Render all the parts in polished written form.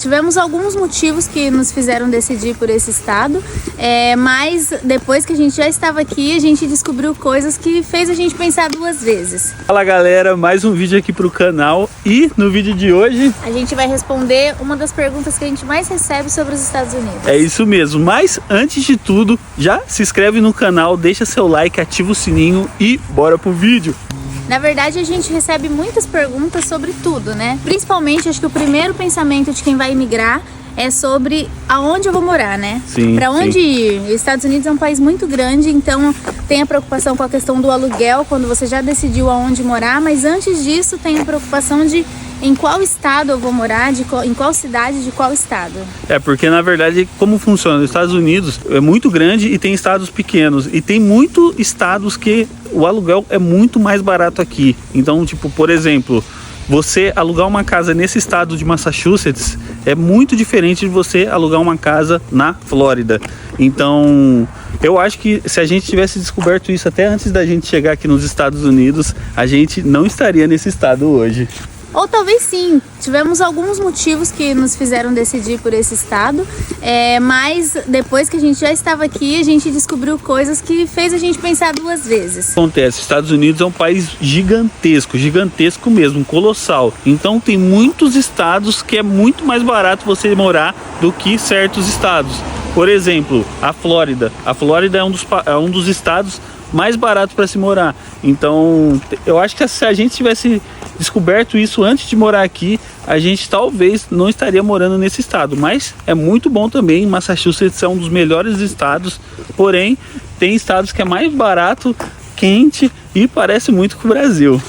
tivemos alguns motivos que nos fizeram decidir por esse estado, mas depois que a gente já estava aqui, a gente descobriu coisas que fez a gente pensar duas vezes. Fala galera, mais um vídeo aqui pro canal e no vídeo de hoje a gente vai responder uma das perguntas que a gente mais recebe sobre os Estados Unidos. É isso mesmo, mas antes de tudo, já se inscreve no canal, deixa seu like, ativa o sininho e bora pro vídeo. Na verdade, a gente recebe muitas perguntas sobre tudo, né? Principalmente, acho que o primeiro pensamento de quem vai imigrar é sobre aonde eu vou morar, né? Sim. Para onde ir? Os Estados Unidos é um país muito grande, então tem a preocupação com a questão do aluguel, quando você já decidiu aonde morar, mas antes disso tem a preocupação de em qual estado eu vou morar, em qual cidade, de qual estado. Porque na verdade, como funciona? Os Estados Unidos é muito grande e tem estados pequenos. E tem muitos estados que o aluguel é muito mais barato aqui. Então, tipo, por exemplo, você alugar uma casa nesse estado de Massachusetts é muito diferente de você alugar uma casa na Flórida. Então, eu acho que se a gente tivesse descoberto isso até antes da gente chegar aqui nos Estados Unidos, a gente não estaria nesse estado hoje. Ou talvez sim, tivemos alguns motivos que nos fizeram decidir por esse estado, mas depois que a gente já estava aqui, a gente descobriu coisas que fez a gente pensar duas vezes. Acontece, Estados Unidos é um país gigantesco, gigantesco mesmo, colossal. Então tem muitos estados que é muito mais barato você morar do que certos estados. Por exemplo, a Flórida. A Flórida é um dos estados mais baratos para se morar. Então, eu acho que se a gente tivesse descoberto isso antes de morar aqui, a gente talvez não estaria morando nesse estado. Mas é muito bom também. Massachusetts é um dos melhores estados, porém tem estados que é mais barato, quente e parece muito com o Brasil.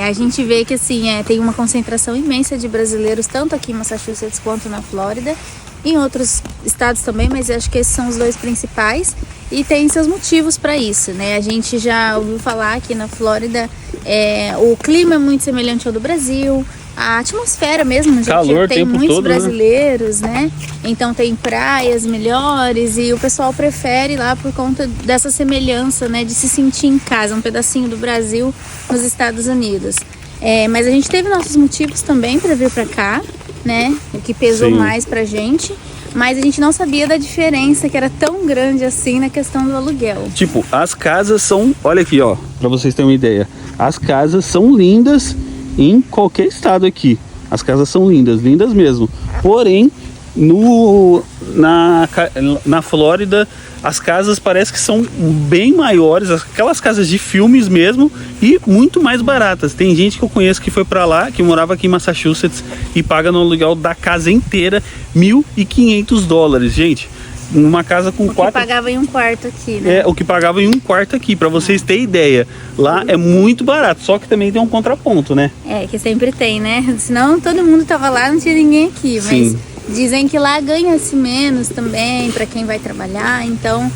A gente vê que assim, tem uma concentração imensa de brasileiros, tanto aqui em Massachusetts quanto na Flórida. Em outros estados também, mas acho que esses são os dois principais e tem seus motivos para isso, né? A gente já ouviu falar que na Flórida o clima é muito semelhante ao do Brasil, a atmosfera mesmo, calor, tem muitos todo, brasileiros, né? Então tem praias melhores e o pessoal prefere lá por conta dessa semelhança, né? De se sentir em casa, um pedacinho do Brasil nos Estados Unidos. Mas a gente teve nossos motivos também para vir para cá, né? O que pesou mais pra gente, mas a gente não sabia da diferença que era tão grande assim na questão do aluguel. Tipo, as casas são, olha aqui, ó, pra vocês terem uma ideia, as casas são lindas em qualquer estado aqui. As casas são lindas, lindas mesmo. Porém, na Flórida, as casas parece que são bem maiores, aquelas casas de filmes mesmo, e muito mais baratas. Tem gente que eu conheço que foi pra lá, que morava aqui em Massachusetts e paga no aluguel da casa inteira $1.500, gente. Uma casa com quatro... O que pagava em um quarto aqui, né? O que pagava em um quarto aqui, pra vocês terem ideia. Lá é muito barato, só que também tem um contraponto, né? Que sempre tem, né? Senão todo mundo tava lá, não tinha ninguém aqui, mas... Dizem que lá ganha-se menos também para quem vai trabalhar, então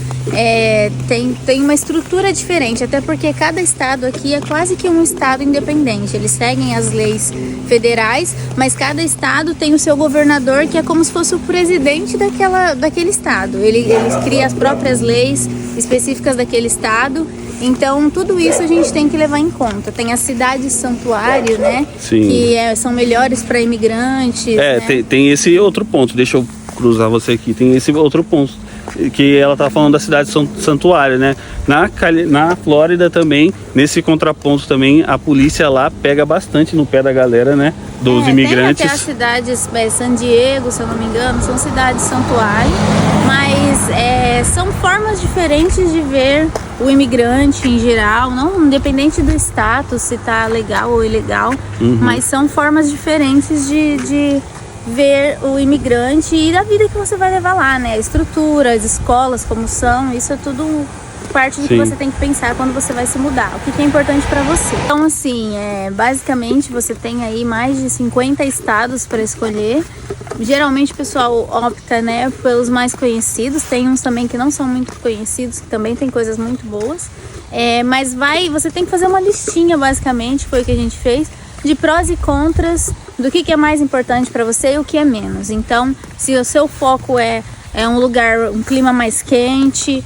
tem uma estrutura diferente, até porque cada estado aqui é quase que um estado independente. Eles seguem as leis federais, mas cada estado tem o seu governador, que é como se fosse o presidente daquele estado. Ele cria as próprias leis específicas daquele estado. Então, tudo isso a gente tem que levar em conta. Tem as cidades santuário, né? Sim. Que são melhores para imigrantes. Né? Tem esse outro ponto. Deixa eu cruzar você aqui. Tem esse outro ponto. Que ela tá falando da cidade santuário, né? Na Flórida também, nesse contraponto também, a polícia lá pega bastante no pé da galera, né? Dos imigrantes. Tem até as cidades, San Diego, se eu não me engano, são cidades santuário, mas são formas diferentes de ver o imigrante em geral, não independente do status, se tá legal ou ilegal, mas são formas diferentes de ver o imigrante e da vida que você vai levar lá, né? A estrutura, as escolas, como são, isso é tudo parte do que você tem que pensar quando você vai se mudar, o que é importante para você. Então, assim, basicamente você tem aí mais de 50 estados para escolher. Geralmente o pessoal opta, né, pelos mais conhecidos. Tem uns também que não são muito conhecidos, que também tem coisas muito boas. Mas você tem que fazer uma listinha, basicamente, foi o que a gente fez, de prós e contras do que é mais importante para você e o que é menos. Então, se o seu foco é um lugar, um clima mais quente,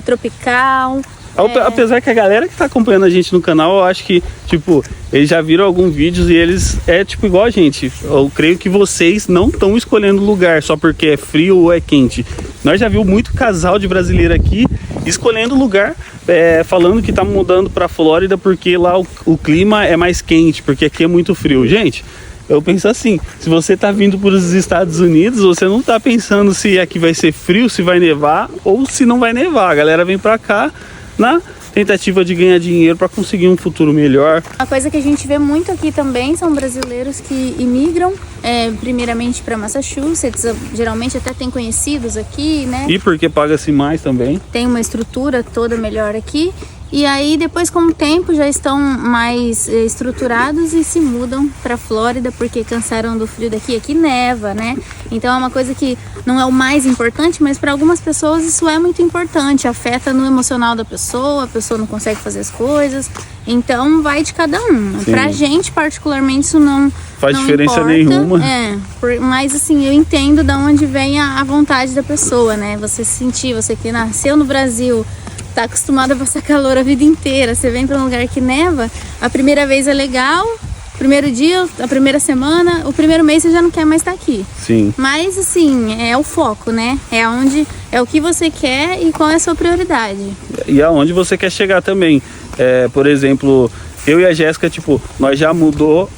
tropical, Apesar que a galera que tá acompanhando a gente no canal, eu acho que, tipo, eles já viram alguns vídeos e eles tipo igual a gente. Eu creio que vocês não estão escolhendo lugar só porque é frio ou é quente. Nós já vimos muito casal de brasileiro aqui escolhendo lugar, falando que tá mudando pra Flórida porque lá o clima é mais quente, porque aqui é muito frio. Gente, eu penso assim, se você tá vindo para os Estados Unidos, você não tá pensando se aqui vai ser frio, se vai nevar ou se não vai nevar. A galera vem pra cá na tentativa de ganhar dinheiro para conseguir um futuro melhor. Uma coisa que a gente vê muito aqui também são brasileiros que imigram primeiramente para Massachusetts, geralmente até tem conhecidos aqui, né? E porque paga-se mais também. Tem uma estrutura toda melhor aqui. E aí depois com o tempo já estão mais estruturados e se mudam para Flórida porque cansaram do frio daqui. Aqui neva, né? Então é uma coisa que não é o mais importante, mas para algumas pessoas isso é muito importante. Afeta no emocional da pessoa, a pessoa não consegue fazer as coisas. Então vai de cada um. Sim. Pra gente particularmente isso não faz não diferença importa, nenhuma. Mas assim, eu entendo de onde vem a vontade da pessoa, né? Você se sentir, você que nasceu no Brasil, tá acostumado a passar calor a vida inteira, você vem para um lugar que neva, a primeira vez é legal, primeiro dia, a primeira semana, o primeiro mês você já não quer mais estar aqui. Sim. Mas assim, é o foco, né? É o que você quer e qual é a sua prioridade. E aonde você quer chegar também. Por exemplo, eu e a Jéssica, tipo, nós já morou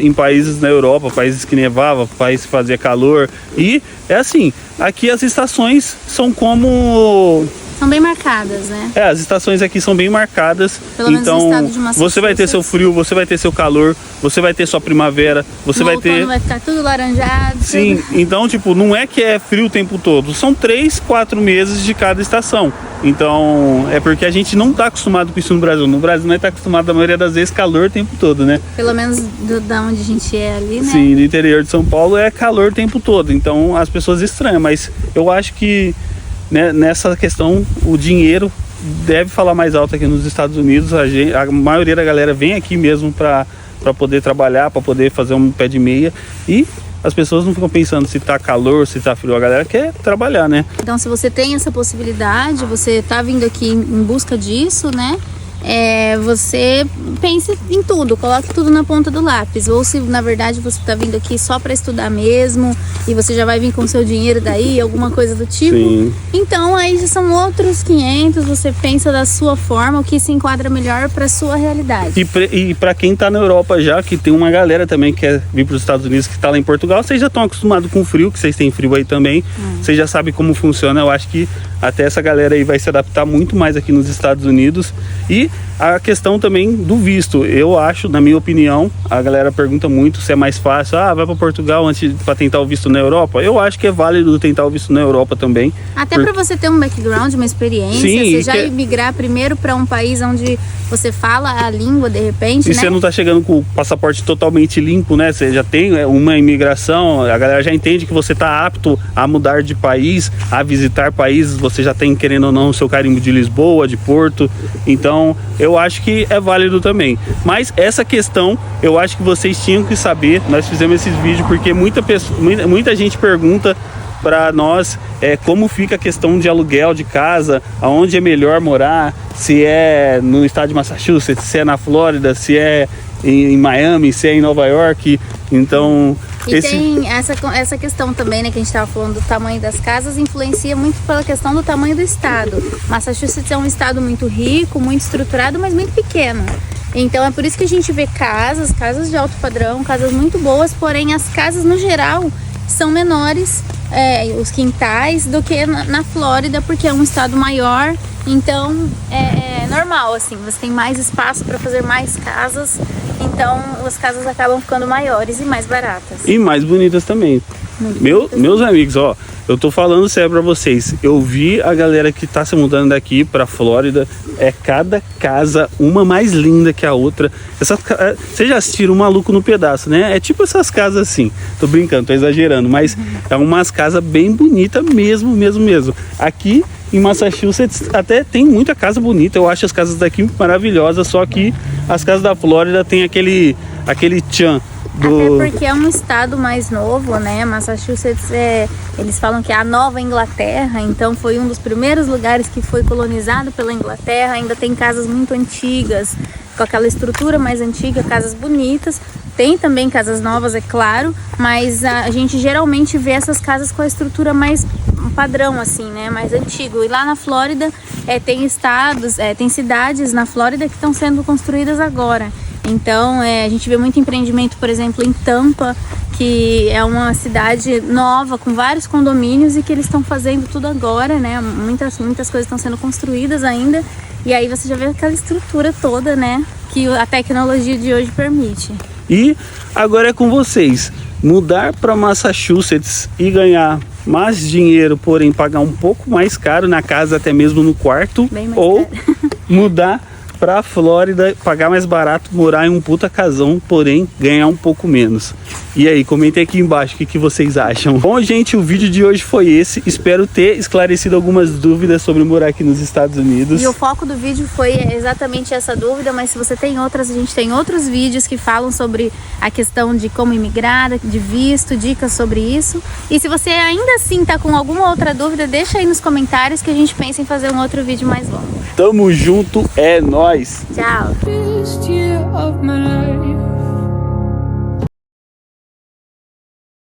em países na Europa, países que nevava, países que fazia calor. E é assim, aqui as estações são como... São bem marcadas, né? As estações aqui são bem marcadas. Pelo menos no estado de Massachusetts. Você vai ter seu frio, você vai ter seu calor, você vai ter sua primavera, você vai ter... vai ficar tudo laranjado. Sim, tudo. Então, tipo, não é que é frio o tempo todo. São 3, 4 meses de cada estação. Então, é porque a gente não tá acostumado com isso no Brasil. No Brasil, nós tá acostumado, a maioria das vezes, calor o tempo todo, né? Pelo menos da onde a gente é ali, né? Sim, no interior de São Paulo é calor o tempo todo. Então, as pessoas estranham. Mas eu acho que nessa questão, o dinheiro deve falar mais alto aqui nos Estados Unidos. A maioria da galera vem aqui mesmo para poder trabalhar, para poder fazer um pé de meia. E as pessoas não ficam pensando se tá calor, se tá frio. A galera quer trabalhar, né? Então, se você tem essa possibilidade, você tá vindo aqui em busca disso, né? Você pense em tudo, coloque tudo na ponta do lápis. Ou se na verdade você está vindo aqui só para estudar mesmo e você já vai vir com o seu dinheiro daí, alguma coisa do tipo. Sim. Então aí já são outros 500, você pensa da sua forma, o que se enquadra melhor para sua realidade. E para quem tá na Europa já, que tem uma galera também que quer vir para os Estados Unidos, que tá lá em Portugal, vocês já estão acostumados com o frio, que vocês têm frio aí também. Vocês já sabem como funciona. Eu acho que até essa galera aí vai se adaptar muito mais aqui nos Estados Unidos. E a questão também do visto, eu acho, na minha opinião, a galera pergunta muito se é mais fácil, vai para Portugal antes para tentar o visto na Europa. Eu acho que é válido tentar o visto na Europa também. Até para você ter um background, uma experiência, sim, você já migrar primeiro para um país onde você fala a língua de repente, e você não tá chegando com o passaporte totalmente limpo, né? Você já tem uma imigração, a galera já entende que você tá apto a mudar de país, a visitar países, você já tem, querendo ou não, o seu carimbo de Lisboa, de Porto. Então, eu acho que é válido também. Mas essa questão, eu acho que vocês tinham que saber. Nós fizemos esses vídeos porque muita gente pergunta para nós como fica a questão de aluguel de casa, aonde é melhor morar, se é no estado de Massachusetts, se é na Flórida, se é em Miami, se é em Nova York. Então... tem essa questão também, né, que a gente estava falando do tamanho das casas, influencia muito pela questão do tamanho do estado. Massachusetts é um estado muito rico, muito estruturado, mas muito pequeno. Então é por isso que a gente vê casas de alto padrão, casas muito boas, porém as casas no geral são menores, os quintais, do que na Flórida, porque é um estado maior. Então é normal, assim, você tem mais espaço para fazer mais casas, então as casas acabam ficando maiores e mais baratas. E mais bonitas também. Meus amigos, ó, eu tô falando sério pra vocês. Eu vi a galera que tá se mudando daqui pra Flórida. Cada casa uma mais linda que a outra. Vocês já assistiram Maluco no Pedaço, né? É tipo essas casas assim. Tô brincando, tô exagerando, mas é umas casas bem bonitas mesmo. Aqui em Massachusetts até tem muita casa bonita. Eu acho as casas daqui maravilhosas, só que as casas da Flórida tem aquele tchan. Até porque é um estado mais novo, né? Massachusetts, eles falam que é a Nova Inglaterra, então foi um dos primeiros lugares que foi colonizado pela Inglaterra. Ainda tem casas muito antigas, com aquela estrutura mais antiga, casas bonitas. Tem também casas novas, é claro, mas a gente geralmente vê essas casas com a estrutura mais padrão, assim, né? Mais antigo. E lá na Flórida tem estados, tem cidades na Flórida que estão sendo construídas agora. Então a gente vê muito empreendimento, por exemplo, em Tampa, que é uma cidade nova com vários condomínios e que eles estão fazendo tudo agora, né? Muitas coisas estão sendo construídas ainda. E aí você já vê aquela estrutura toda, né? Que a tecnologia de hoje permite. E agora é com vocês. Mudar para Massachusetts e ganhar mais dinheiro, porém pagar um pouco mais caro na casa, até mesmo no quarto, ou mudar para a Flórida, pagar mais barato, morar em um puta casão, porém ganhar um pouco menos. E aí, comentem aqui embaixo o que vocês acham. Bom, gente, o vídeo de hoje foi esse. Espero ter esclarecido algumas dúvidas sobre morar aqui nos Estados Unidos. E o foco do vídeo foi exatamente essa dúvida, mas se você tem outras, a gente tem outros vídeos que falam sobre a questão de como imigrar, de visto, dicas sobre isso. E se você ainda assim tá com alguma outra dúvida, deixa aí nos comentários que a gente pensa em fazer um outro vídeo mais longo. Tamo junto, é nóis! Tchau!